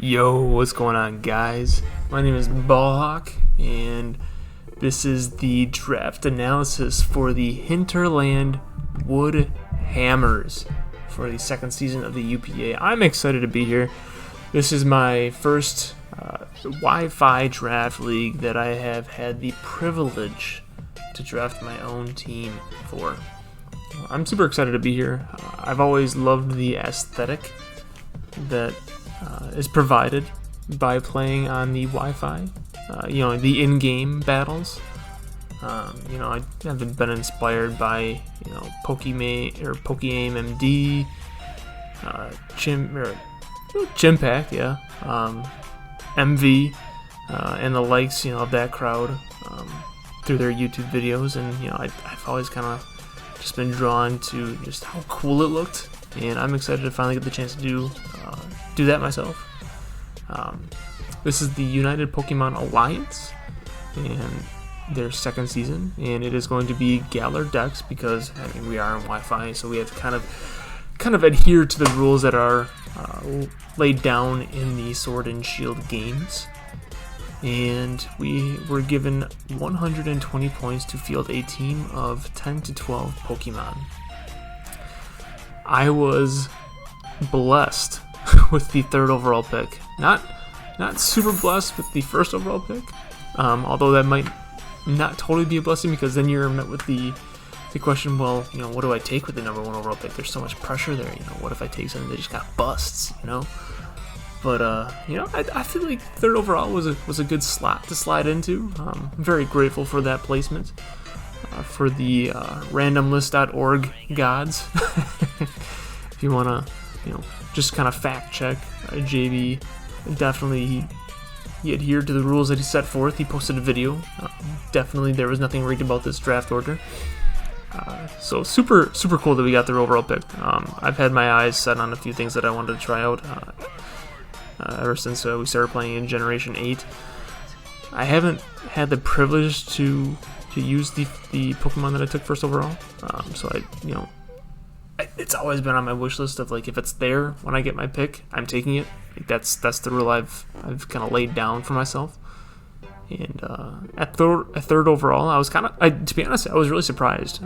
Yo, what's going on, guys? My name is Ballhawk, and this is the draft analysis for the Hinterland Wood Hammers for the second season of the UPA. I'm excited to be here. This is my first Wi-Fi draft league that I have had the privilege to draft my own team for. I'm super excited to be here. I've always loved the aesthetic that is provided by playing on the Wi-Fi. The in-game battles. I haven't been inspired by Pokemon or Pokeaim MD, Chimpact, MV, and the likes, of that crowd through their YouTube videos, and I've always kind of just been drawn to just how cool it looked, and I'm excited to finally get the chance to do that myself. This is the United Pokemon Alliance and their second season, and it is going to be Galar decks because we are on Wi-Fi, so we have to kind of adhere to the rules that are laid down in the Sword and Shield games. And we were given 120 points to field a team of 10 to 12 Pokemon. I was blessed with the third overall pick. Not super blessed with the first overall pick, although that might not totally be a blessing because then you're met with the question, well, what do I take with the number one overall pick? There's so much pressure there. What if I take something that just got busts? But I feel like third overall was a good slot to slide into. I'm very grateful for that placement. For the randomlist.org gods, if you want to, just kind of fact check JB. Definitely, he adhered to the rules that he set forth. He posted a video. Definitely, there was nothing rigged about this draft order. So super cool that we got the overall pick. I've had my eyes set on a few things that I wanted to try out ever since we started playing in Generation 8. I haven't had the privilege to use the Pokemon that I took first overall. So it's always been on my wish list of if it's there when I get my pick, I'm taking it. That's the rule I've kind of laid down for myself. And at third overall, I was to be honest, I was really surprised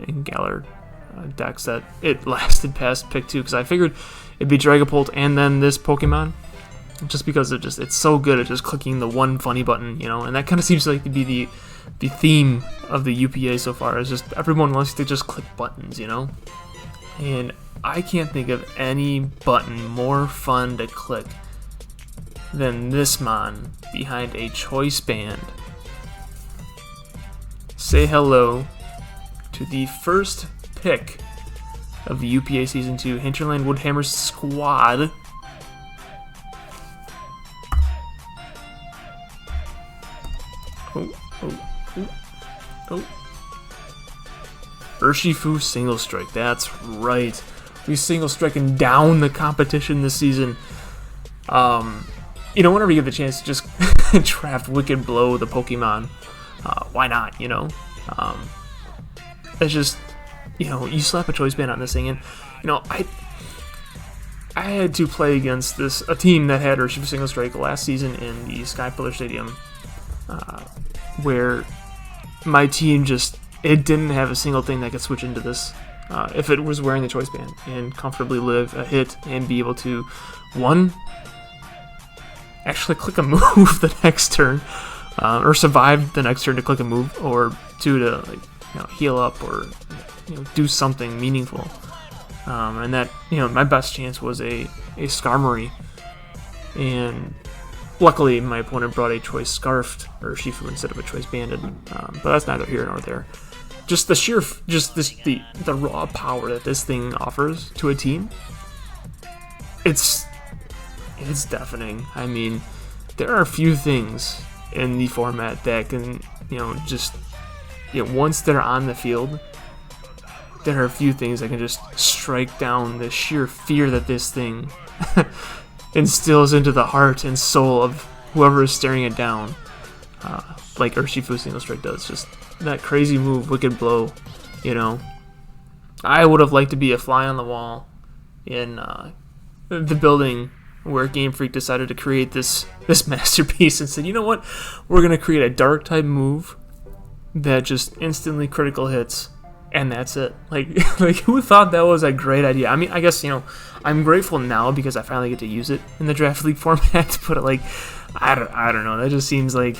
in Galar decks that it lasted past pick 2 because I figured it'd be Dragapult and then this Pokemon, just because it's so good at just clicking the one funny button, and that kind of seems like to be the theme of the UPA so far. Is just everyone wants to just click buttons, and I can't think of any button more fun to click than this mon behind a choice band. Say hello to the first pick of the UPA Season 2 Hinterland Woodhammers squad. Urshifu Single Strike, that's right. We single striking down the competition this season. Whenever you get the chance to just draft Wicked Blow the Pokemon, why not, It's just, you slap a choice band on this thing, and, I had to play against a team that had Urshifu Single Strike last season in the Sky Pillar Stadium, where my team it didn't have a single thing that could switch into this if it was wearing the choice band and comfortably live a hit and be able to, one, actually click a move the next turn, or survive the next turn to click a move, or two, to heal up or do something meaningful. And that my best chance was a Skarmory, and luckily my opponent brought a choice scarfed Urshifu instead of a choice banded, but that's neither here nor there. Just the sheer, the raw power that this thing offers to a team, it's deafening. I mean, there are a few things in the format that can, once they're on the field, there are a few things that can just strike down the sheer fear that this thing instills into the heart and soul of whoever is staring it down, like Urshifu Single Strike does. Just that crazy move, Wicked Blow, I would have liked to be a fly on the wall in the building where Game Freak decided to create this masterpiece and said, you know what, we're going to create a dark type move that just instantly critical hits, and that's it. Like who thought that was a great idea? I mean, I guess, I'm grateful now because I finally get to use it in the Draft League format, but like, I don't know, that just seems like,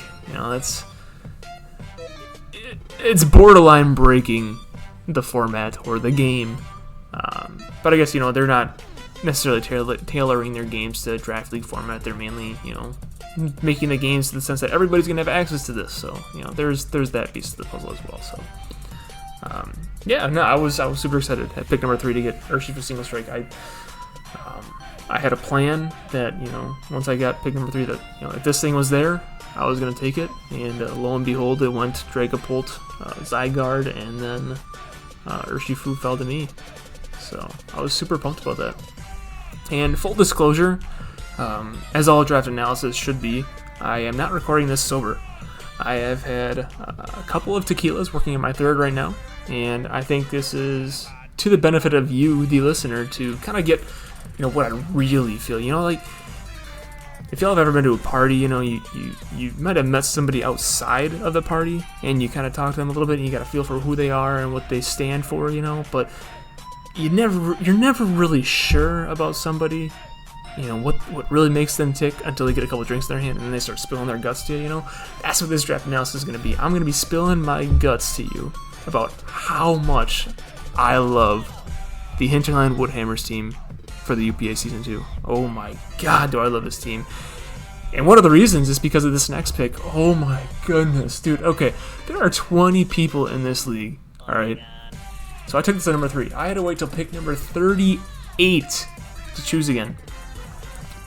it's borderline breaking the format or the game. But I guess, they're not necessarily tailoring their games to Draft League format. They're mainly, making the games in the sense that everybody's going to have access to this. So, there's that piece of the puzzle as well. So, I was super excited at pick number 3 to get Urshifu for Single Strike. I had a plan that, once I got pick number 3 that, if this thing was there, I was going to take it. And lo and behold, it went Dragapult, Zygarde, and then Urshifu fell to me. So I was super pumped about that. And full disclosure, as all draft analysis should be, I am not recording this sober. I have had a couple of tequilas working in my third right now, and I think this is to the benefit of you, the listener, to kind of get, what I really feel. Like, if y'all have ever been to a party, you might have met somebody outside of the party, and you kind of talk to them a little bit, and you got a feel for who they are and what they stand for, but you're never really sure about somebody, what really makes them tick until they get a couple drinks in their hand and then they start spilling their guts to you. That's what this draft analysis is going to be. I'm going to be spilling my guts to you about how much I love the Hinterland Woodhammers team for the UPA Season 2. Oh my god, do I love this team. And one of the reasons is because of this next pick. Oh my goodness, dude. Okay, there are 20 people in this league, alright? So I took this at number 3. I had to wait till pick number 38 to choose again.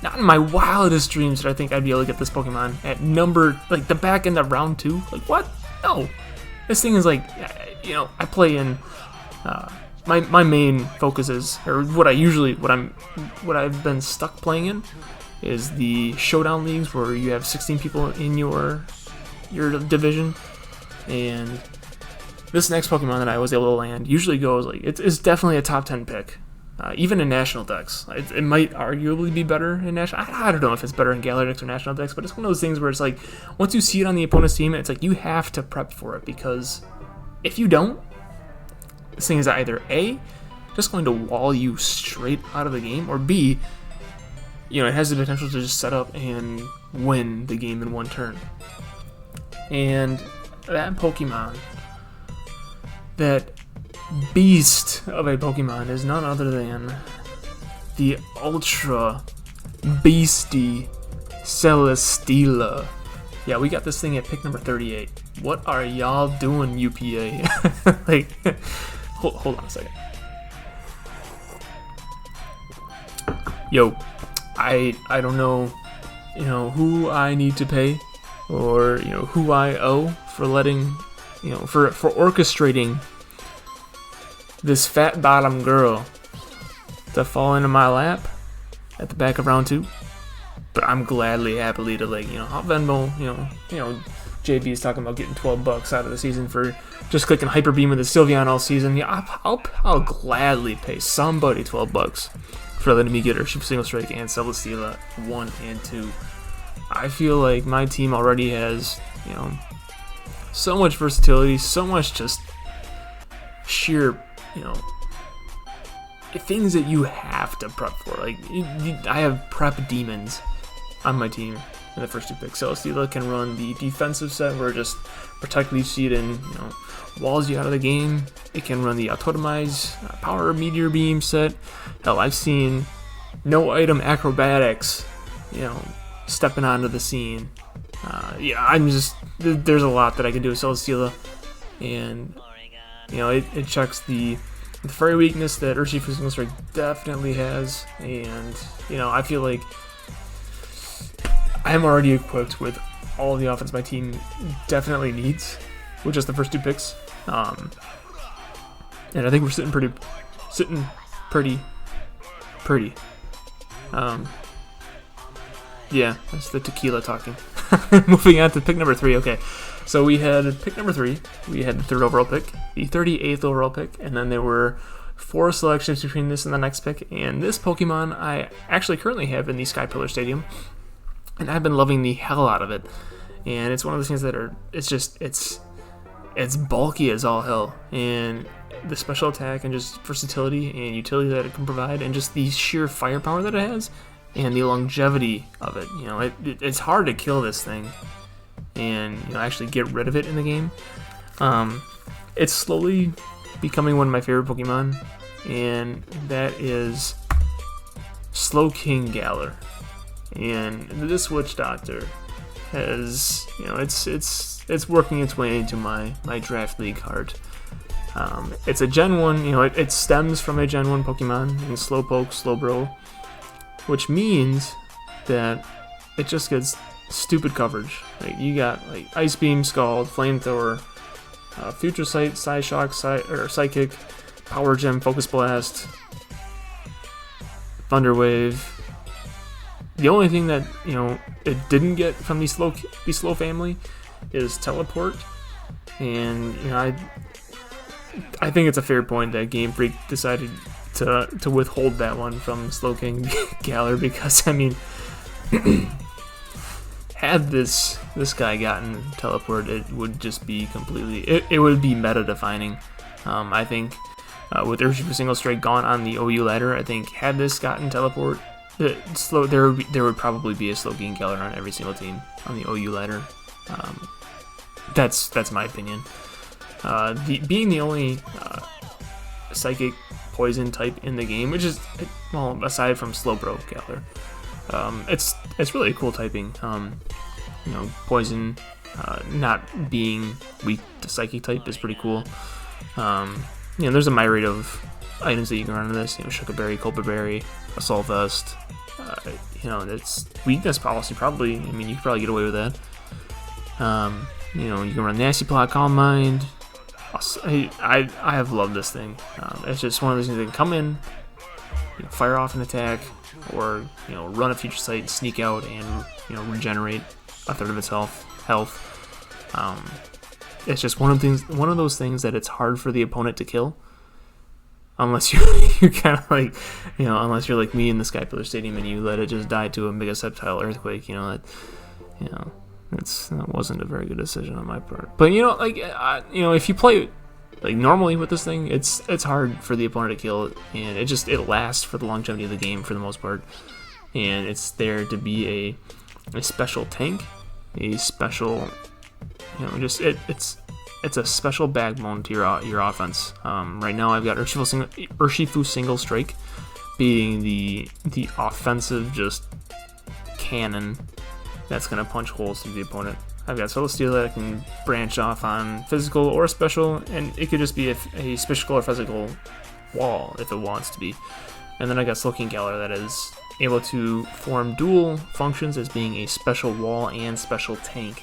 Not in my wildest dreams did I think I'd be able to get this Pokemon at the back end of round 2. Like, what? No. This thing is like, I play in, my main focus is, or what I've been stuck playing in, is the showdown leagues where you have 16 people in your division, and this next Pokemon that I was able to land usually goes, like, it's definitely a top 10 pick. Even in national decks. It might arguably be better in national. I don't know if it's better in Galar decks or national decks, but it's one of those things where it's like, once you see it on the opponent's team, it's like you have to prep for it, because if you don't, this thing is either A, just going to wall you straight out of the game, or B, it has the potential to just set up and win the game in one turn. And that Pokemon, that beast of a Pokemon, is none other than the ultra beastie Celesteela. Yeah, we got this thing at pick number 38. What are y'all doing, UPA? Like, hold on a second. Yo, I don't know, who I need to pay, or who I owe for letting, for orchestrating this fat bottom girl to fall into my lap at the back of round 2, but I'm happily to, like, I'll Venmo, JB is talking about getting $12 out of the season for just clicking Hyper Beam with the Sylveon all season. Yeah, I'll gladly pay somebody $12 for letting me get her Single Strike and Celesteela 1 and 2. I feel like my team already has, so much versatility, so much just sheer, things that you have to prep for. Like, I have prep demons on my team in the first 2 picks. Celesteela can run the defensive set where it just protect Leech Seed and, walls you out of the game. It can run the Autotomize Power Meteor Beam set. Hell, I've seen no item acrobatics, stepping onto the scene. There's a lot that I can do with Celesteela, and it checks the fairy weakness that Urshifu Single Strike definitely has, and I feel like I am already equipped with all of the offense my team definitely needs with just the first 2 picks, and I think we're sitting pretty. Yeah, that's the tequila talking. Moving on to pick number 3. Okay, so we had pick number 3. We had the 3rd overall pick, the 38th overall pick, and then there were 4 selections between this and the next pick, and this Pokemon I actually currently have in the Sky Pillar Stadium, and I've been loving the hell out of it. And it's one of those things that are, it's bulky as all hell, and the special attack and just versatility and utility that it can provide, and just the sheer firepower that it has, and the longevity of it. You know, it's hard to kill this thing, and you know, actually get rid of it in the game. It's slowly becoming one of my favorite Pokemon, and that is Slowking Galar. And this Witch Doctor has, you know, it's working its way into my draft league heart. It's a Gen 1, you know, it stems from a Gen 1 Pokemon in Slowpoke, Slowbro, which means that it just gets stupid coverage. Like, you got like Ice Beam, Scald, Flamethrower, Future Sight, Psyshock, Psychic, Power Gem, Focus Blast, Thunder Wave. The only thing that, you know, it didn't get from the slow family is Teleport, and you know, I think it's a fair point that Game Freak decided to withhold that one from Slowking Galar, because I mean, had this guy gotten Teleport, it would just be completely, it would be meta defining. I think with Urshifu Single Strike gone on the OU ladder, I think had this gotten Teleport, there would probably be a Slowking Galar on every single team on the OU ladder. That's my opinion. Being the only Psychic Poison type in the game, which is, well, aside from Slowbro Galar, it's really a cool typing. You know, Poison not being weak to Psychic type is pretty cool. You know, there's a myriad of items that you can run in this. You know, Shuka Berry, Culpa Berry, Assault Vest. You know, it's weakness policy probably. I mean, you could probably get away with that. You know, you can run Nasty Plot, Calm Mind. I have loved this thing. It's just one of those things that can come in, you know, fire off an attack, or you know, run a Future Sight, sneak out, and you know, regenerate a third of its health. It's just one of those things that it's hard for the opponent to kill, unless you're kind of like, you know, unless you're like me in the Sky Pillar Stadium and you let it just die to a Mega Sceptile Earthquake. You know, that wasn't a very good decision on my part. But you know, like, you know, if you play like normally with this thing, it's hard for the opponent to kill it, and it lasts for the longevity of the game for the most part, and it's there to be a special tank, a special, you know, just it's a special backbone to your offense. Right now I've got Urshifu Single Strike being the offensive just cannon that's going to punch holes through the opponent. I've got Celesteela that can branch off on physical or special, and it could just be a physical or physical wall if it wants to be. And then I got Slowking Galar that is able to form dual functions as being a special wall and special tank.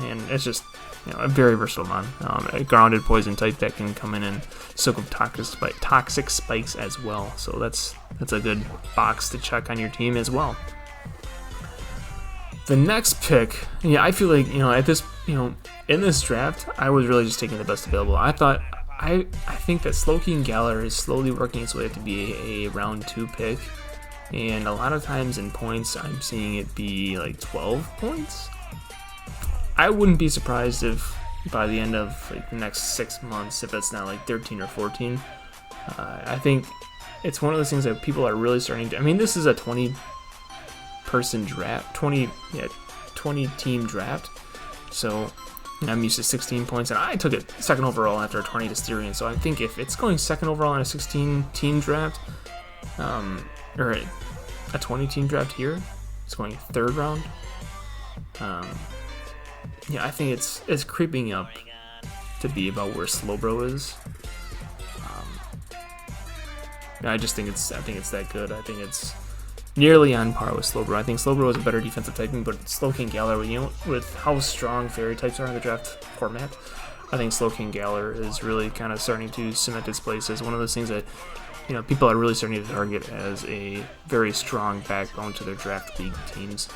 And it's just, you know, a very versatile mon. A grounded poison type that can come in and soak up toxic spikes as well. So that's a good box to check on your team as well. The next pick, yeah, I feel like, you know, at this, you know, in this draft, I was really just taking the best available. I think that Slowking Galar is slowly working its way up to be a round 2 pick, and a lot of times in points, I'm seeing it be like 12 points. I wouldn't be surprised if by the end of like the next 6 months, if it's not like 13 or 14. I think it's one of those things that people are really starting to. I mean, this is a 20-person draft, 20 team draft. So I'm used to 16 points, and I took it second overall after a 20 to Styrian. So I think if it's going second overall in a 16 team draft, or a 20 team draft here, it's going third round. Yeah, I think it's creeping up to be about where Slowbro is. I think it's that good. I think it's nearly on par with Slowbro. I think Slowbro is a better defensive typing, but Slowking Galar, you know, with how strong fairy types are in the draft format, I think Slowking Galar is really kind of starting to cement its place as one of those things that, you know, people are really starting to target as a very strong backbone to their draft league teams.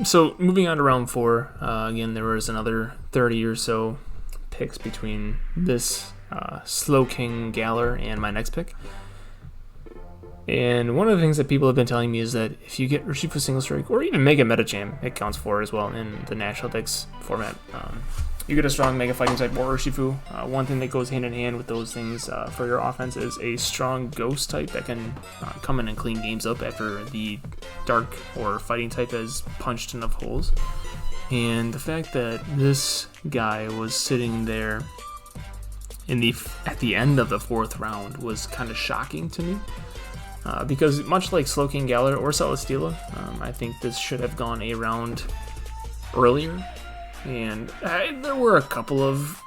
So moving on to round 4, again, there was another 30 or so picks between this Slowking Galar and my next pick. And one of the things that people have been telling me is that if you get Urshifu Single Strike, or even Mega Metacham, it counts for as well in the National Dex format. You get a strong Mega Fighting type or Urshifu. One thing that goes hand in hand with those things for your offense is a strong Ghost type that can come in and clean games up after the Dark or Fighting type has punched enough holes. And the fact that this guy was sitting there at the end of the 4th round was kind of shocking to me. Because much like Slowking Galar or Celesteela, I think this should have gone a round earlier. And there were a couple of,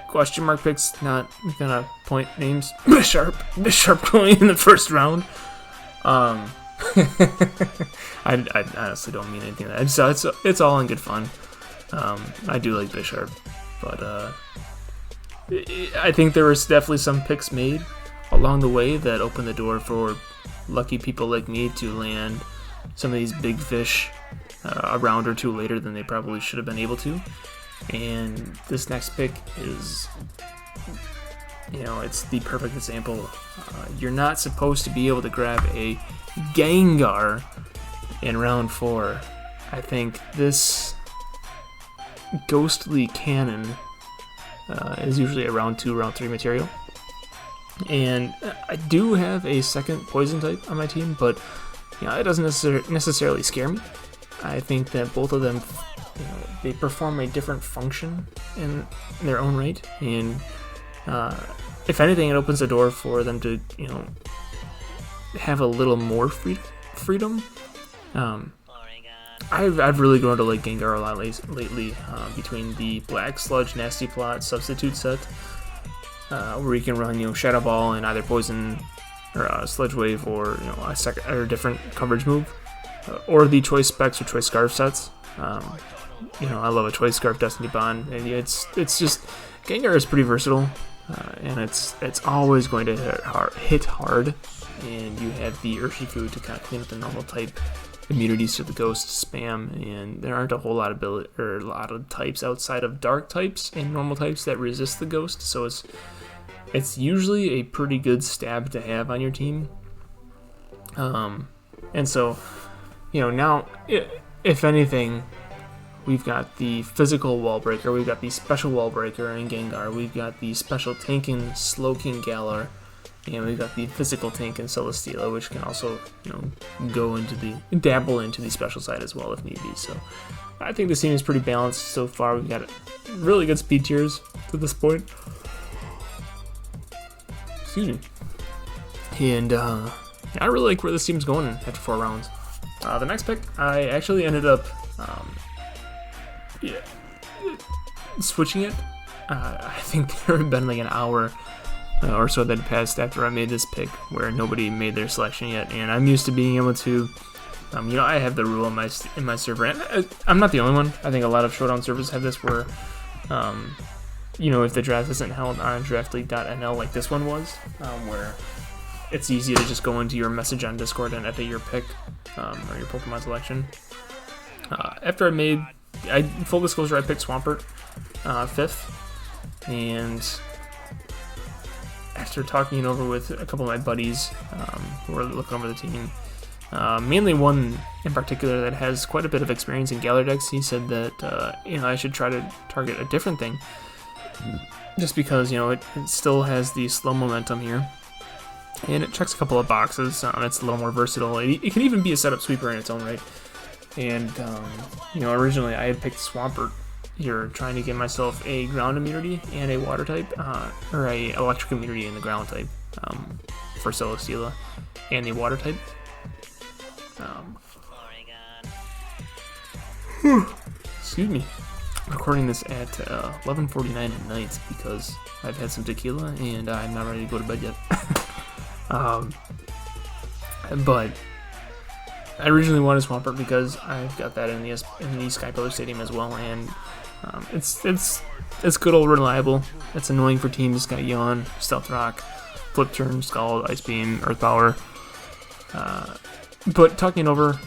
question mark picks, not gonna point names. Bisharp going in the 1st round. I honestly don't mean anything like that. It's all in good fun. I do like Bisharp, but I think there was definitely some picks made along the way that opened the door for lucky people like me to land some of these big fish a round or two later than they probably should have been able to. And this next pick is, it's the perfect example. You're not supposed to be able to grab a Gengar in round 4. I think this Ghostly Cannon is usually a round 2, round 3 material. And I do have a second poison type on my team, but it doesn't necessarily scare me. I think that both of them, they perform a different function in their own right, and if anything, it opens the door for them to, have a little more freedom. I've really grown to like Gengar a lot lately, between the Black Sludge Nasty Plot substitute set, where you can run, Shadow Ball and either Poison or Sludge Wave or a second or a different coverage move, or the Choice Specs or Choice Scarf sets. I love a Choice Scarf Destiny Bond, and it's just Gengar is pretty versatile, and it's always going to hit hard, and you have the Urshifu to kind of clean up the normal type immunities to the Ghost spam, and there aren't a whole lot of types outside of Dark types and normal types that resist the Ghost, so it's usually a pretty good stab to have on your team. And so, now, if anything, we've got the physical Wall Breaker, we've got the special Wall Breaker in Gengar, we've got the special tank in Slowking Galar, and we've got the physical tank in Celesteela, which can also, dabble into the special side as well if need be. So I think this team is pretty balanced so far. We've got really good speed tiers to this point. Excuse me. And I really like where this team's going after 4 rounds. The next pick, I actually ended up switching it. I think there had been like an hour or so that passed after I made this pick where nobody made their selection yet, and I'm used to being able to, I have the rule in my server, and I'm not the only one. I think a lot of showdown servers have this where, if the draft isn't held on draftleague.nl like this one was, where it's easy to just go into your message on Discord and edit your pick or your Pokemon selection. After full disclosure, I picked Swampert 5th, and after talking it over with a couple of my buddies who were looking over the team, mainly one in particular that has quite a bit of experience in Galar decks, he said that I should try to target a different thing, just because it still has the slow momentum here, and it checks a couple of boxes. It's a little more versatile. It can even be a setup sweeper in its own right. And originally I had picked Swampert here, trying to get myself a ground immunity and a water type, or a electric immunity in the ground type for Celesteela, and the water type. Excuse me. I'm recording this at 11:49 at night because I've had some tequila and I'm not ready to go to bed yet. But I originally wanted Swampert because I've got that in the Skypillar Stadium as well, and it's good old reliable. It's annoying for teams. It's got Yawn, Stealth Rock, Flip Turn, Scald, Ice Beam, Earth Power. But talking over,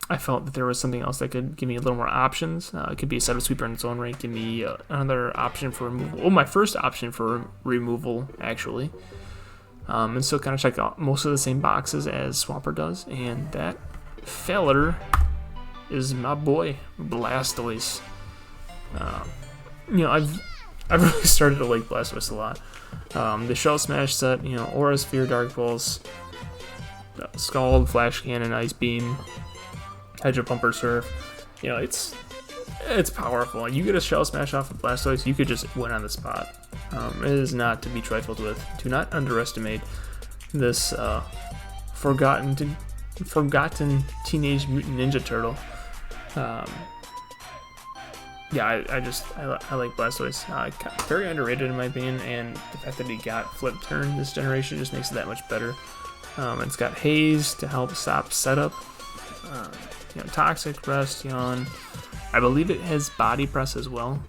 I felt that there was something else that could give me a little more options. It could be a set of sweeper in its own right, give me another option for removal. Oh, my first option for removal, actually. And so kind of check out most of the same boxes as Swampert does. And that feller is my boy, Blastoise. You know, I've really started to like Blastoise a lot. The Shell Smash set, you know, Aura Sphere, Dark Pulse, Scald, Flash Cannon, Ice Beam, Hydro Pumper Surf. You know, it's powerful. You get a Shell Smash off of Blastoise, you could just win on the spot. It is not to be trifled with. Do not underestimate this forgotten Teenage Mutant Ninja Turtle. Yeah, I like Blastoise. Very underrated in my opinion, and the fact that he got Flip Turn this generation just makes it that much better. It's got Haze to help stop setup. You know, Toxic, Rest, Yawn. I believe it has Body Press as well.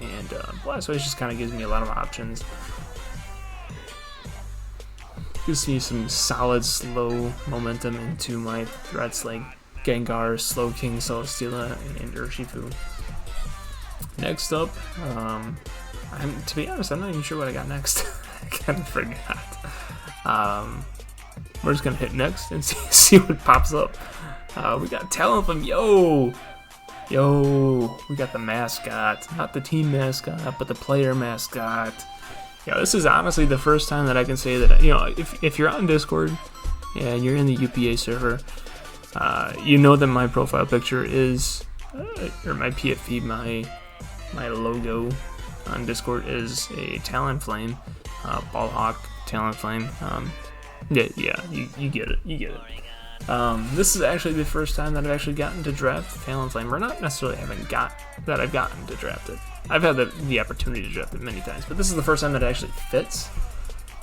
And Blastoise just kind of gives me a lot of options. You can see some solid slow momentum into my threats like Gengar, Slowking, Celesteela, and Urshifu. Next up, to be honest, I'm not even sure what I got next. I kind of forgot. We're just gonna hit next and see what pops up. We got Talonflame, yo! We got the mascot, not the team mascot, but the player mascot. Yeah, this is honestly the first time that I can say that, you know, if you're on Discord and you're in the UPA server, you know that my profile picture is, or my PFP, my logo on Discord is a Talonflame, Ballhawk Talonflame. Yeah, you get it. This is actually the first time that I've actually gotten to draft Talonflame, or not necessarily I've gotten to draft it. I've had the opportunity to draft it many times, but this is the first time that it actually fits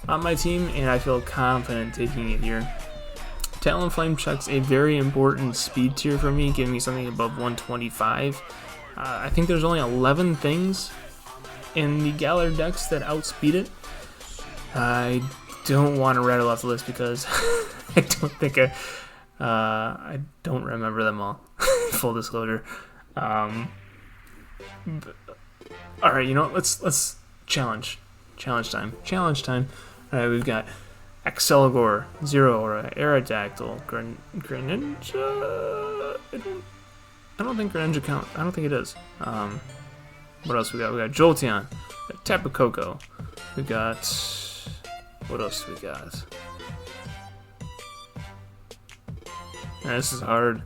on my team, and I feel confident taking it here. Talonflame checks a very important speed tier for me, giving me something above 125. I think there's only 11 things in the Galar decks that outspeed it. I don't want to rattle off the list because I don't think I don't remember them all. Full disclosure. All right, you know what? Let's challenge time. All right, we've got Excelgor, Zeraora, Aerodactyl, Greninja. I don't think Greninja counts. I don't think it is. What else we got? We got Jolteon, we got Tapu Koko. We got, what else do we got? Man, this is hard.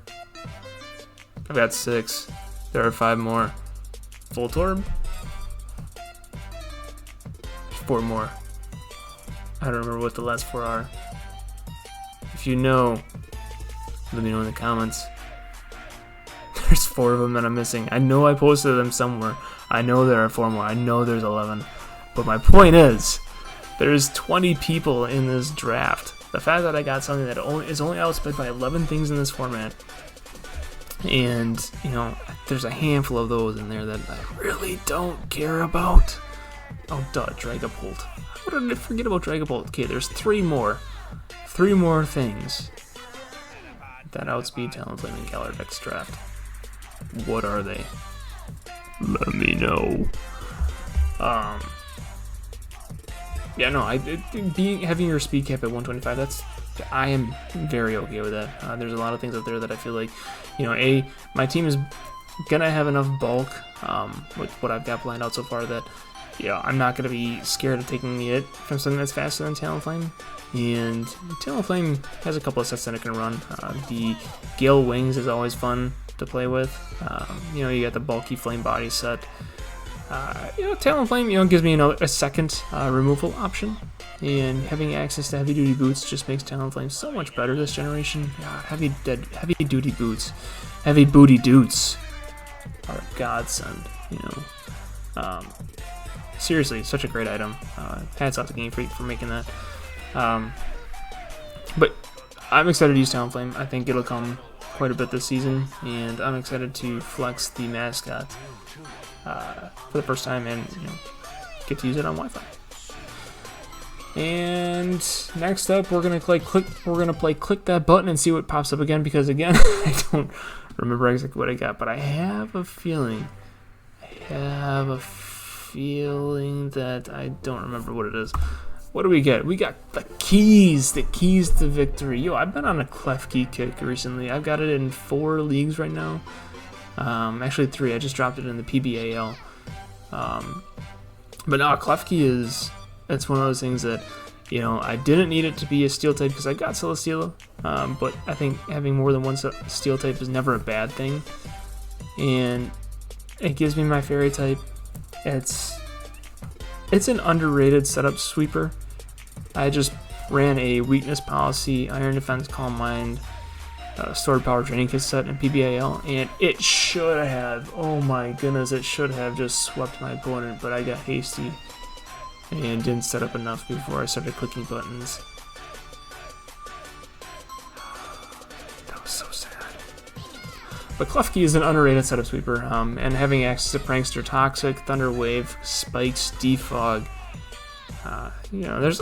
I've got 6. There are 5 more. Voltorb? 4 more. I don't remember what the last 4 are. If you know, let me know in the comments. There's 4 of them that I'm missing. I know I posted them somewhere. I know there are 4 more. I know there's 11. But my point is, there's 20 people in this draft. The fact that I got something that is only outspent by 11 things in this format, and, you know, there's a handful of those in there that I really don't care about. Oh, duh, Dragapult. How did I forget about Dragapult? Okay, there's 3 more. 3 more things that outspeed Talonflame in Galar Dex draft. What are they? Let me know. Yeah, no, having your speed cap at 125, I am very okay with that. There's a lot of things out there that I feel like, you know, my team is gonna have enough bulk with what I've got planned out so far that, yeah, I'm not gonna be scared of taking it from something that's faster than Talonflame. And Talonflame has a couple of sets that it can run. The Gale Wings is always fun to play with. You know, you got the bulky Flame Body set. You know, Talonflame, you know, gives me a second removal option, and having access to heavy duty boots just makes Talonflame so much better this generation. God, heavy duty boots, heavy booty dudes are a godsend. You know, seriously, such a great item. Hats off to Game Freak for making that. But I'm excited to use Talonflame. I think it'll come quite a bit this season, and I'm excited to flex the mascot for the first time and, you know, get to use it on Wi-Fi. And next up, we're gonna play click that button and see what pops up again, because again, I don't remember exactly what I got, but I have a feeling that I don't remember what it is. What do we get? We got the keys to victory. Yo, I've been on a Klefki kick recently. I've got it in 4 leagues right now. Actually 3. I just dropped it in the PBAL. But no, Klefki it's one of those things that, you know, I didn't need it to be a steel type because I got Celesteela. But I think having more than one steel type is never a bad thing. And it gives me my fairy type. It's an underrated setup sweeper. I just ran a weakness policy, Iron Defense, Calm Mind, Sword Power Training Kit set in PBAL, and it should have, oh my goodness, it should have just swept my opponent, but I got hasty and didn't set up enough before I started clicking buttons. That was so sad. But Klefki is an underrated setup sweeper, and having access to Prankster, Toxic, Thunder Wave, Spikes, Defog, you know, there's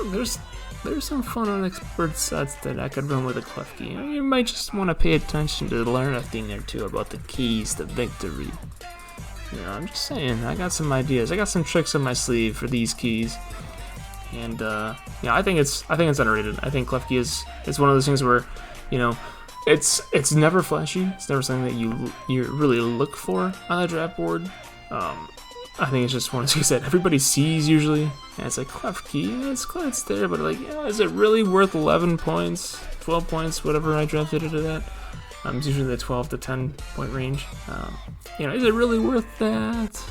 some fun unexpert sets that I could run with a Klefki. You might just want to pay attention to learn a thing or two about the keys to victory. You know, I'm just saying, I got some ideas. I got some tricks up my sleeve for these keys. And yeah, I think it's underrated. I think Klefki is one of those things where, you know, it's never flashy. It's never something that you really look for on the draft board. I think it's just one of those things that everybody sees usually, and it's like Klefki, it's there, but like, yeah, is it really worth 11 points, 12 points, whatever I drafted it at? It's usually the 12 to 10 point range. You know, is it really worth that?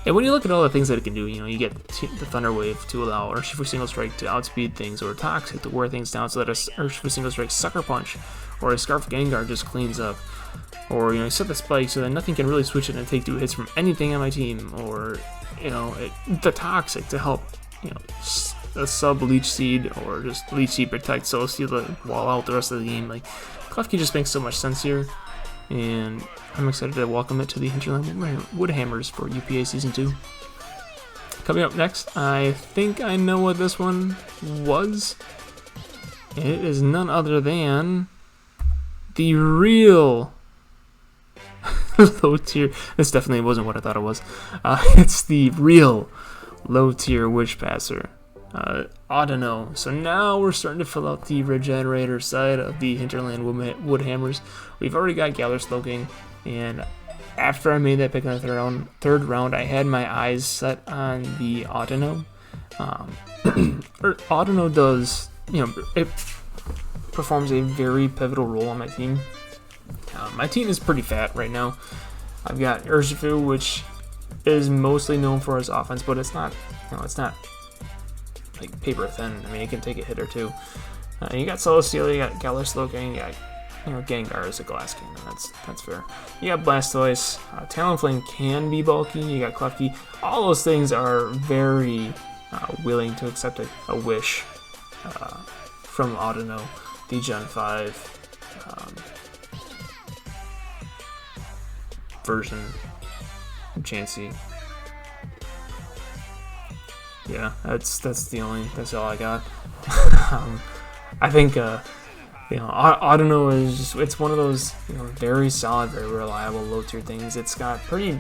And when you look at all the things that it can do, you know, you get the Thunder Wave to allow Urshifu Single Strike to outspeed things, or Toxic to wear things down so that a Urshifu Single Strike Sucker Punch or a Scarf Gengar just cleans up. Or, you know, you set the Spike so that nothing can really switch it and take 2 hits from anything on my team. Or, you know, the Toxic to help, you know, a sub Leech Seed, or just Leech Seed protect Celesteela wall out the rest of the game. Like, Klefki just makes so much sense here. And I'm excited to welcome it to the Hinterland Woodhammers for UPA Season 2. Coming up next, I think I know what this one was. It is none other than the real low tier. This definitely wasn't what I thought it was. It's the real low tier Wishpasser, Audino. So now we're starting to fill out the regenerator side of the Hinterland Woodhammers. We've already got Galar Slowking, and after I made that pick in the third round, I had my eyes set on the Audino. Audino does, you know, it performs a very pivotal role on my team. My team is pretty fat right now. I've got Urshifu, which is mostly known for his offense, but it's not, you know, it's not like paper thin. I mean, it can take a hit or two. You got Celesteela, you got Galar Slowking, you got, you know, Gengar is a Glass King, and that's fair. You got Blastoise, Talonflame can be bulky, you got Klefki. All those things are very willing to accept a wish from Audino, the Gen 5 version of Chansey. Yeah, that's all I got. I think you know, Audino is just, it's one of those, you know, very solid, very reliable low tier things. It's got pretty,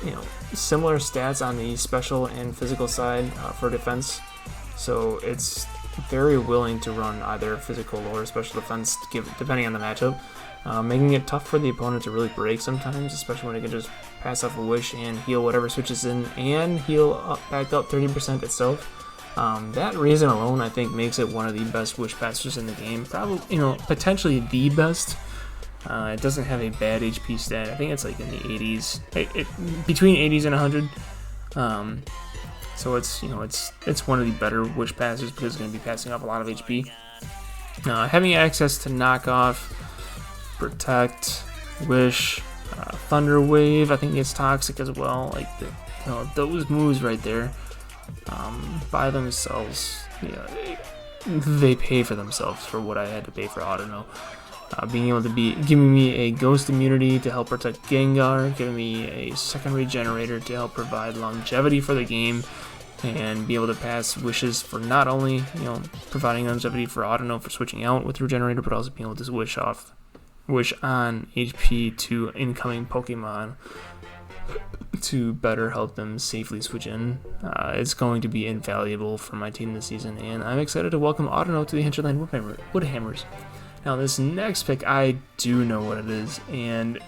you know, similar stats on the special and physical side for defense, so it's very willing to run either physical or special defense, depending on the matchup, making it tough for the opponent to really break sometimes, especially when it can just pass off a wish and heal whatever switches in and heal back up 30% itself. That reason alone, I think, makes it one of the best Wishpassers in the game. Probably, you know, potentially the best. It doesn't have a bad HP stat. I think it's like in the 80s, between 80s and 100. So it's, you know, it's one of the better Wishpassers because it's going to be passing off a lot of HP. Having access to Knock Off, Protect, Wish, Thunder Wave, I think it's Toxic as well. Like, you know, those moves right there, by themselves, yeah, they pay for themselves for what I had to pay for Audino. Being able to giving me a Ghost immunity to help protect Gengar, giving me a second regenerator to help provide longevity for the game, and be able to pass wishes for not only, you know, providing longevity for Autono for switching out with Regenerator, but also being able to wish on HP to incoming Pokemon to better help them safely switch in. It's going to be invaluable for my team this season, and I'm excited to welcome Autono to the Hinterland Woodhammers. Now, this next pick, I do know what it is, and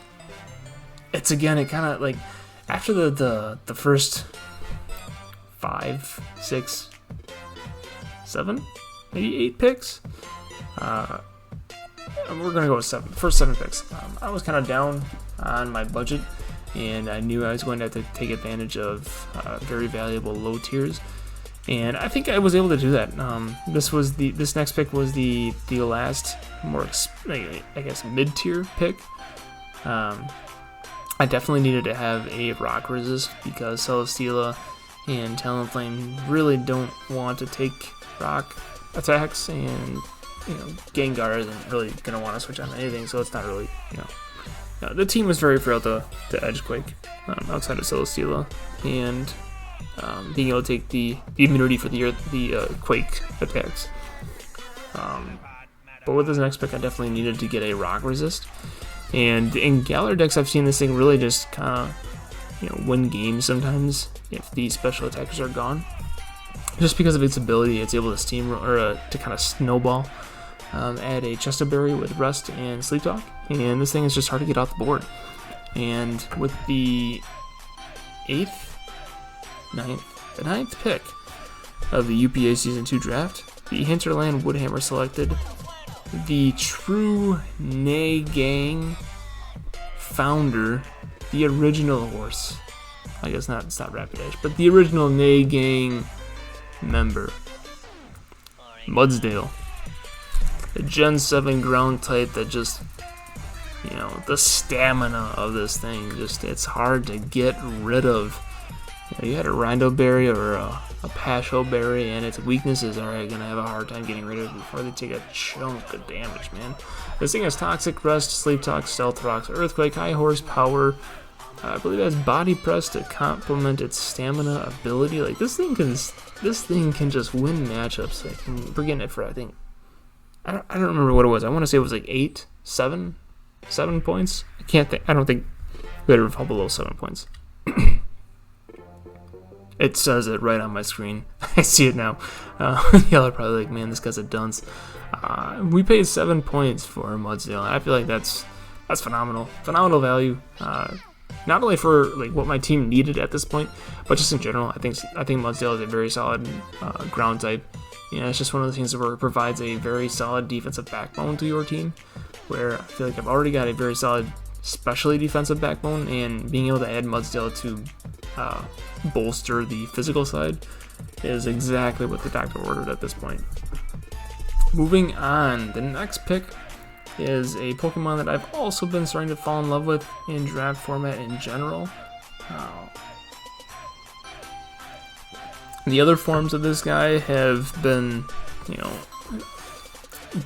it's again, it kind of like after the first 5, 6, 7, maybe 8 picks. We're gonna go with 7. First 7 picks. I was kind of down on my budget, and I knew I was going to have to take advantage of very valuable low tiers, and I think I was able to do that. This next pick was the last more I guess mid-tier pick. I definitely needed to have a rock resist because Celesteela and Talonflame really don't want to take rock attacks, and you know, Gengar isn't really gonna want to switch on anything, so it's not really, you know, the team was very frail to Edgequake outside of Celesteela, and being able to take the immunity for the Quake attacks. But with this next pick, I definitely needed to get a rock resist. And in Galar decks, I've seen this thing really just kind of, you know, win games sometimes if the special attackers are gone. Just because of its ability, it's able to steamroll or to kind of snowball. Add a Chesterberry with Rest and Sleep Talk, and this thing is just hard to get off the board. And with the 9th pick of the UPA Season 2 draft, the Hinterland Woodhammer selected the true Nay Gang founder, the original horse. I guess not, it's not Rapidash, but the original Nay Gang member, Mudsdale. The Gen 7 ground type that just, you know, the stamina of this thing, just, it's hard to get rid of. You know, you had a Rindo Berry or a Pasho Berry, and its weaknesses are going to have a hard time getting rid of it before they take a chunk of damage, man. This thing has Toxic, Rest, Sleep Talk, Stealth Rocks, Earthquake, High Horsepower. I believe it has Body Press to complement its stamina ability. Like, this thing can just win matchups. Like, we're getting it for, I think, I don't remember what it was. I want to say it was like 7 points. I don't think we had to fall below 7 points. It says it right on my screen. I see it now. Y'all are probably like, man, this guy's a dunce. We paid 7 points for Mudsdale, and I feel like that's phenomenal. Phenomenal value. Not only for like what my team needed at this point, but just in general. I think Mudsdale is a very solid ground type. You know, it's just one of the things where it provides a very solid defensive backbone to your team, where I feel like I've already got a very solid specially defensive backbone, and being able to add Mudsdale to bolster the physical side is exactly what the doctor ordered at this point. Moving on, the next pick is a Pokemon that I've also been starting to fall in love with in draft format in general. The other forms of this guy have been, you know,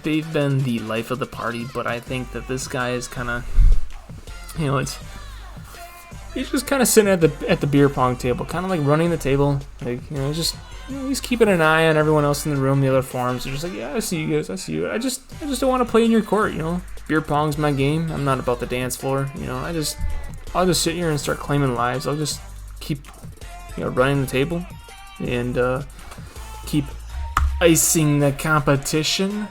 they've been the life of the party, but I think that this guy is kind of, you know, he's just kind of sitting at the beer pong table, kind of like running the table, like, you know, just, you know, he's keeping an eye on everyone else in the room. The other forms are just like, yeah, I see you guys, I see you. I just don't want to play in your court, you know. Beer pong's my game. I'm not about the dance floor, you know. I'll just sit here and start claiming lives. I'll just keep, you know, running the table and keep icing the competition.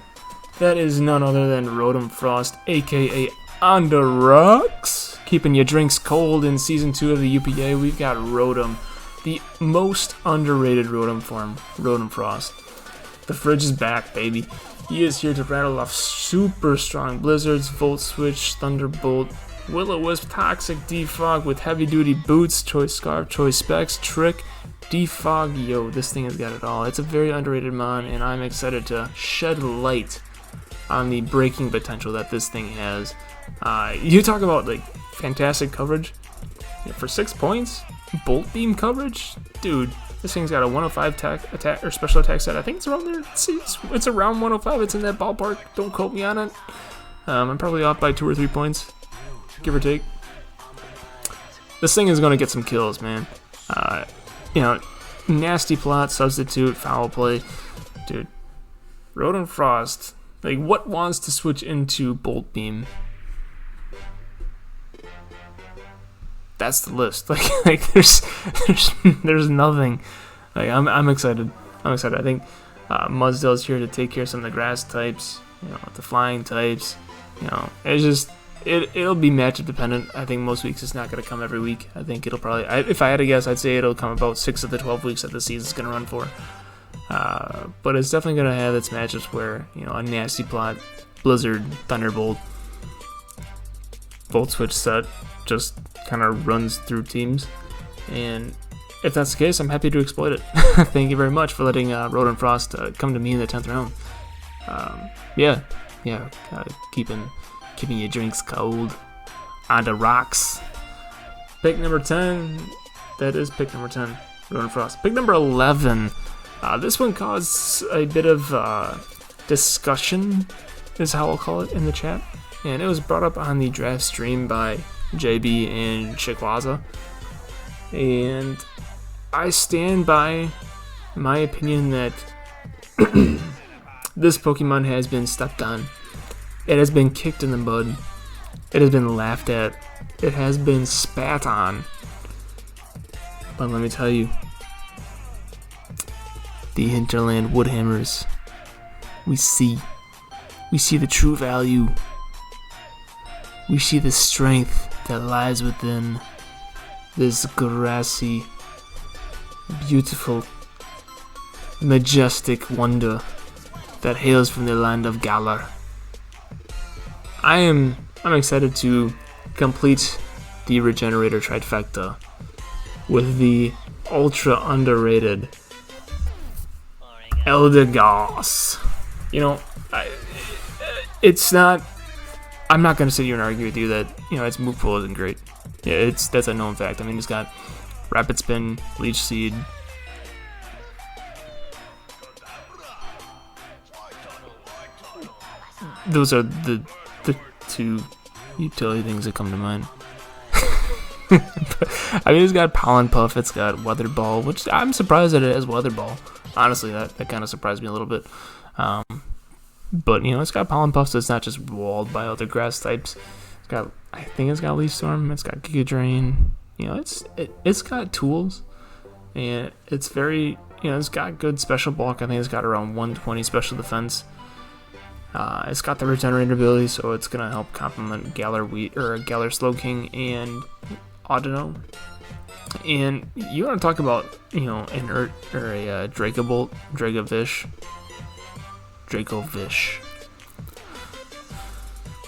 That is none other than Rotom Frost, aka On the Rocks. Keeping your drinks cold in Season 2 of the UPA, we've got Rotom, the most underrated Rotom form, Rotom Frost. The fridge is back, baby. He is here to rattle off super strong Blizzards, Volt Switch, Thunderbolt, Will-O-Wisp, Toxic, Defog with heavy duty boots, Choice Scarf, Choice Specs, Trick, Defog. Yo, this thing has got it all. It's a very underrated mon, and I'm excited to shed light on the breaking potential that this thing has. You talk about like fantastic coverage, yeah, for 6 points, Bolt Beam coverage, dude. This thing's got a 105 attack or special attack set. I think it's around there. It's around 105. It's in that ballpark. Don't quote me on it. I'm probably off by 2 or 3 points, give or take. This thing is going to get some kills, man. You know, Nasty Plot, Substitute, Foul Play. Dude, Rodent Frost. Like, what wants to switch into Bolt Beam? That's the list. Like there's nothing. Like, I'm excited. I think Mudsdale's here to take care of some of the grass types, the flying types. It's just it'll be matchup dependent. I think most weeks it's not going to come every week. I think it'll probably, if I had to guess, I'd say it'll come about 6 of the 12 weeks that the season's going to run for. But it's definitely going to have its matchups where, a Nasty Plot, Blizzard, Thunderbolt, Volt Switch set just kind of runs through teams. And if that's the case, I'm happy to exploit it. Thank you very much for letting Rodent Frost come to me in the 10th round. Keeping your drinks cold on the rocks. Pick number 10. That is pick number 10, Rodent Frost. Pick number 11. This one caused a bit of discussion, is how I'll call it, in the chat. And it was brought up on the draft stream by JB and Shayquaza. And I stand by my opinion that this Pokemon has been stepped on. It has been kicked in the mud. It has been laughed at. It has been spat on. But let me tell you, the Hinterland Woodhammers, we see the true value. We see the strength that lies within this grassy, beautiful, majestic wonder that hails from the land of Galar. I'm excited to complete the Regenerator trifecta with the ultra underrated Eldegoss. It's not. I'm not gonna sit here and argue with you that its move pool isn't great. Yeah, that's a known fact. I mean, it's got Rapid Spin, Leech Seed. Those are the two utility things that come to mind. I mean, it's got Pollen Puff, it's got Weather Ball, which I'm surprised that it has Weather Ball. Honestly, that kind of surprised me a little bit. But it's got Pollen Puff, so it's not just walled by other grass types. I think it's got Leaf Storm, it's got Giga Drain. It's got tools, and it's very, it's got good special bulk. I think it's got around 120 special defense. It's got the Regenerator ability, so it's gonna help complement Galar Slowking and Audino. And you want to talk about an a Dracobolt, Dracovish.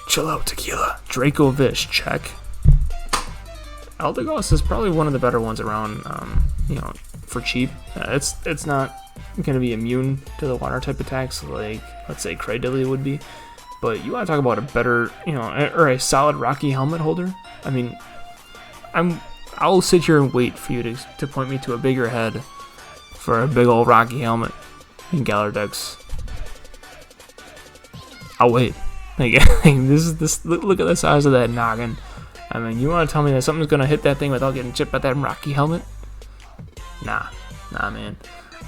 Chill out, tequila. Dracovish, check. Eldegoss is probably one of the better ones around. For cheap. It's not going to be immune to the water type attacks like, let's say, Cradilly would be. But you want to talk about a better, or a solid Rocky Helmet holder. I mean, I'll sit here and wait for you to point me to a bigger head for a big old Rocky Helmet in Galar decks. I'll wait. Like, look at the size of that noggin. I mean, you want to tell me that something's gonna hit that thing without getting chipped by that Rocky Helmet? Nah, man.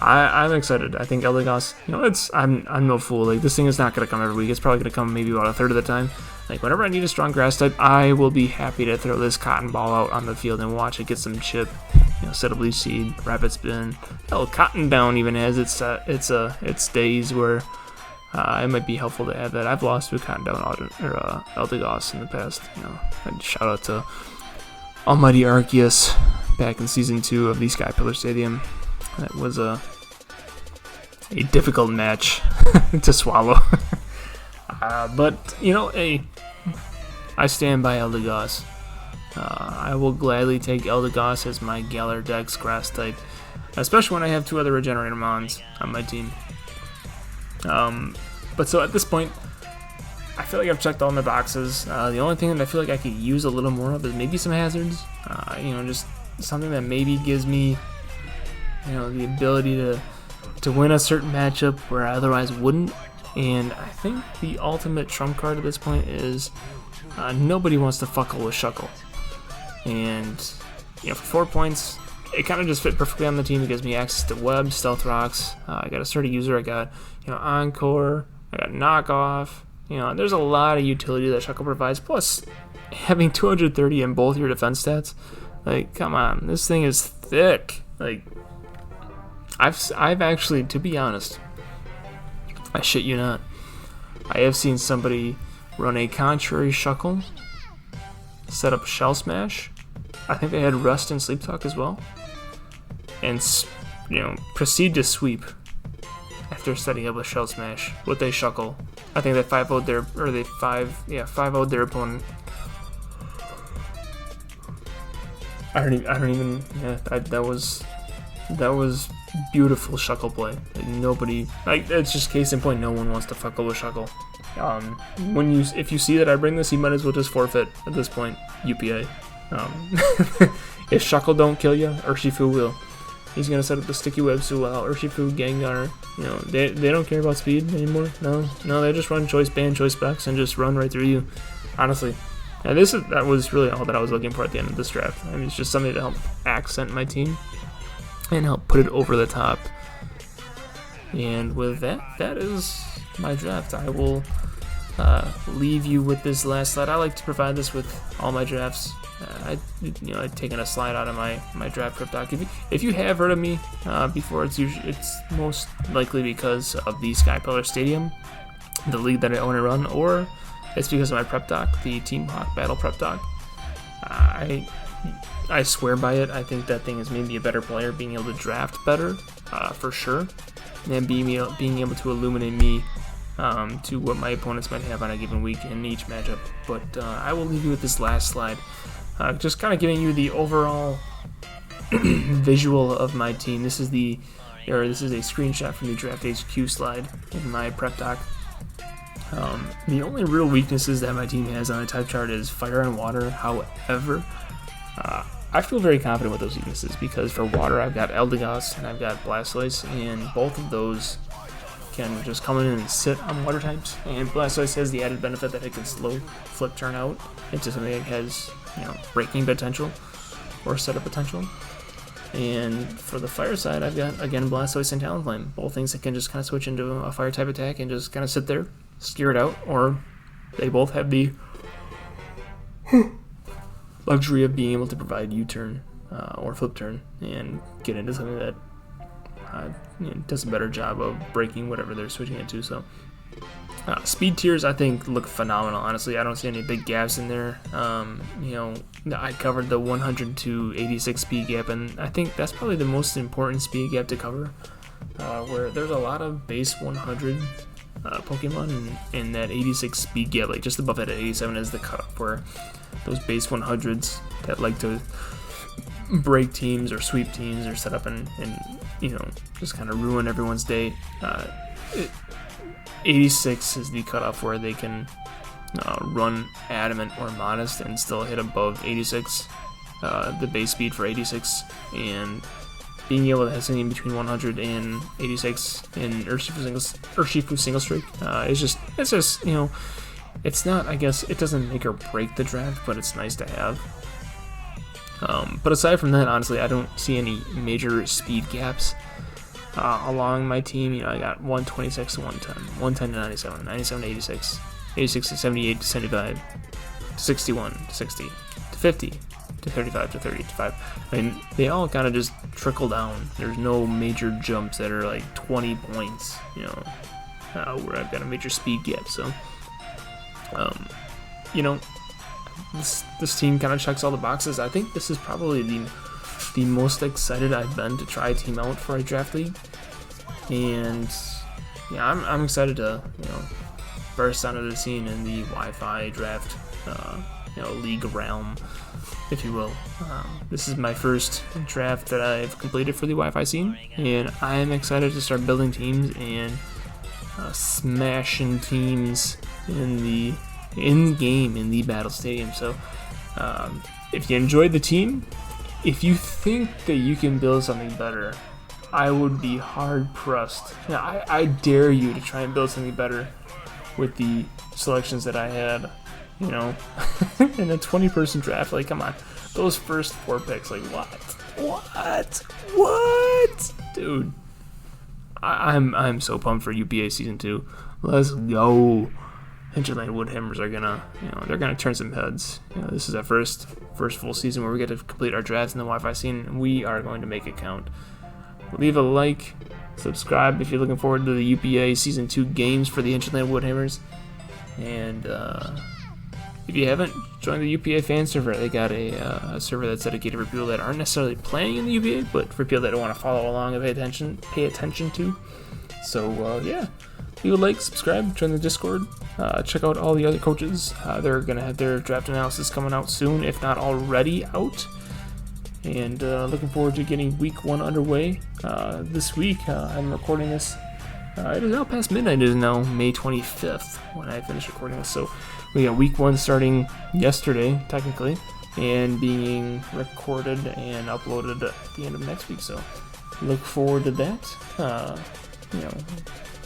I'm excited. I think Eldegoss, I'm no fool. Like, this thing is not gonna come every week. It's probably gonna come maybe about a third of the time. Like, whenever I need a strong grass type, I will be happy to throw this Cotton Ball out on the field and watch it get some chip. Set up Leech Seed, Rapid Spin. Hell, Cotton Down even has its days where it might be helpful to add that. I've lost to Cotton Down or Eldegoss in the past. And shout out to Almighty Arceus back in Season 2 of the Sky Pillar Stadium. That was a difficult match to swallow. But, I stand by Eldegoss. I will gladly take Eldegoss as my Galar Dex grass type, especially when I have 2 other Regenerator Mons on my team. But so at this point, I feel like I've checked all my boxes. The only thing that I feel like I could use a little more of is maybe some hazards. Just something that maybe gives me, the ability to win a certain matchup where I otherwise wouldn't. And I think the ultimate trump card at this point is nobody wants to fuckle with Shuckle. And for 4 points, it kind of just fit perfectly on the team. It gives me access to web, stealth rocks. I got a sturdy user. I got, encore. I got knockoff. There's a lot of utility that Shuckle provides. Plus, having 230 in both your defense stats. Like, come on, this thing is thick. Like, I've actually, to be honest, I shit you not, I have seen somebody run a contrary Shuckle, set up Shell Smash. I think they had Rest and Sleep Talk as well, and proceed to sweep after setting up a Shell Smash with a Shuckle. I think they 5-0'd their, or they 5-0'd their opponent. I don't even. Yeah, that was beautiful Shuckle play. Like, nobody, like, it's just case in point. No one wants to fuckle with Shuckle. If you see that I bring this, you might as well just forfeit at this point. UPA. If Shuckle don't kill you, Urshifu will. He's gonna set up the sticky web so Urshifu, Gengar, they don't care about speed anymore. No, they just run choice band, choice specs, and just run right through you. Honestly. And that was really all that I was looking for at the end of this draft. I mean, it's just something to help accent my team and help put it over the top. And with that is my draft. I will leave you with this last slide. I like to provide this with all my drafts. I've taken a slide out of my draft prep doc. If you have heard of me before, it's most likely because of the Sky Pillar Stadium, the league that I own and run, or it's because of my prep doc, the Team Hawk Battle Prep doc. I swear by it. I think that thing has made me a better player, being able to draft better, for sure, and being able to illuminate me to what my opponents might have on a given week in each matchup. But I will leave you with this last slide, just kind of giving you the overall visual of my team. This is a screenshot from the Draft HQ slide in my prep doc. The only real weaknesses that my team has on the type chart is fire and water. However, I feel very confident with those weaknesses because for water I've got Eldegoss and I've got Blastoise, and both of those can just come in and sit on water types. And Blastoise has the added benefit that it can slow flip turn out into something that has breaking potential or setup potential. And for the fire side, I've got again Blastoise and Talonflame, both things that can just kind of switch into a fire type attack and just kind of sit there, scare it out, or they both have the luxury of being able to provide U-turn or flip turn and get into something that does a better job of breaking whatever they're switching into. So speed tiers I think look phenomenal. Honestly, I don't see any big gaps in there. I covered the 100 to 86 speed gap, and I think that's probably the most important speed gap to cover, where there's a lot of base 100 Pokemon, and that 86 speed gap, like just above it at 87 is the cutoff, where those base 100s that like to break teams or sweep teams or set up and just kind of ruin everyone's day. 86 is the cutoff where they can run Adamant or Modest and still hit above 86, the base speed for 86, and being able to have something between 100 and 86 in Urshifu single streak it's just it's not, I guess it doesn't make or break the draft, but it's nice to have. But aside from that, honestly, I don't see any major speed gaps along my team. I got 126 to 110, 110 to 97, 97 to 86, 86 to 78 to 75, to 61 to 60, to 50, to 35 to 35. I mean, they all kind of just trickle down. There's no major jumps that are like 20 points, where I've got a major speed gap. So, this team kind of checks all the boxes. I think this is probably the most excited I've been to try a team out for a draft league, and I'm excited to burst onto the scene in the Wi-Fi draft league realm, if you will. This is my first draft that I've completed for the Wi-Fi scene, and I am excited to start building teams and smashing teams in the battle stadium. So if you enjoyed the team, if you think that you can build something better, I would be hard pressed. I dare you to try and build something better with the selections that I had, in a 20-person draft. Like, come on, those first 4 picks, like, what? What? Dude. I'm so pumped for UPA Season 2. Let's go. Hinterland Woodhammers are gonna, they're gonna turn some heads. This is our first full season where we get to complete our drafts in the Wi-Fi scene, and we are going to make it count. Leave a like, subscribe if you're looking forward to the UPA Season 2 games for the Hinterland Woodhammers, and if you haven't, join the UPA fan server. They got a server that's dedicated for people that aren't necessarily playing in the UPA, but for people that want to follow along and pay attention to. So yeah, leave a like, subscribe, join the Discord, check out all the other coaches. They're gonna have their draft analysis coming out soon, if not already out. And looking forward to getting week 1 underway this week. I'm recording this. It is now past midnight. It is now May 25th when I finish recording this. So we got week 1 starting yesterday, technically, and being recorded and uploaded at the end of next week. So look forward to that.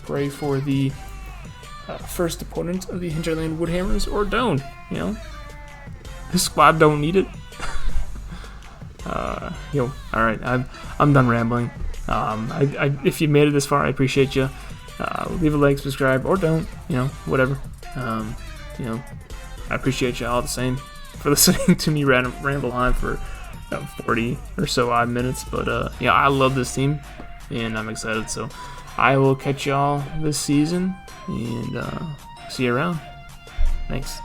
Pray for the first opponent of the Hinterland Woodhammers, or don't. This squad don't need it. All right, I'm done rambling. If you made it this far, I appreciate you. Leave a like, subscribe, or don't. Whatever. I appreciate you all the same for listening to me ramble on for 40 or so odd minutes. But I love this team, and I'm excited. So I will catch y'all this season, and see you around. Thanks.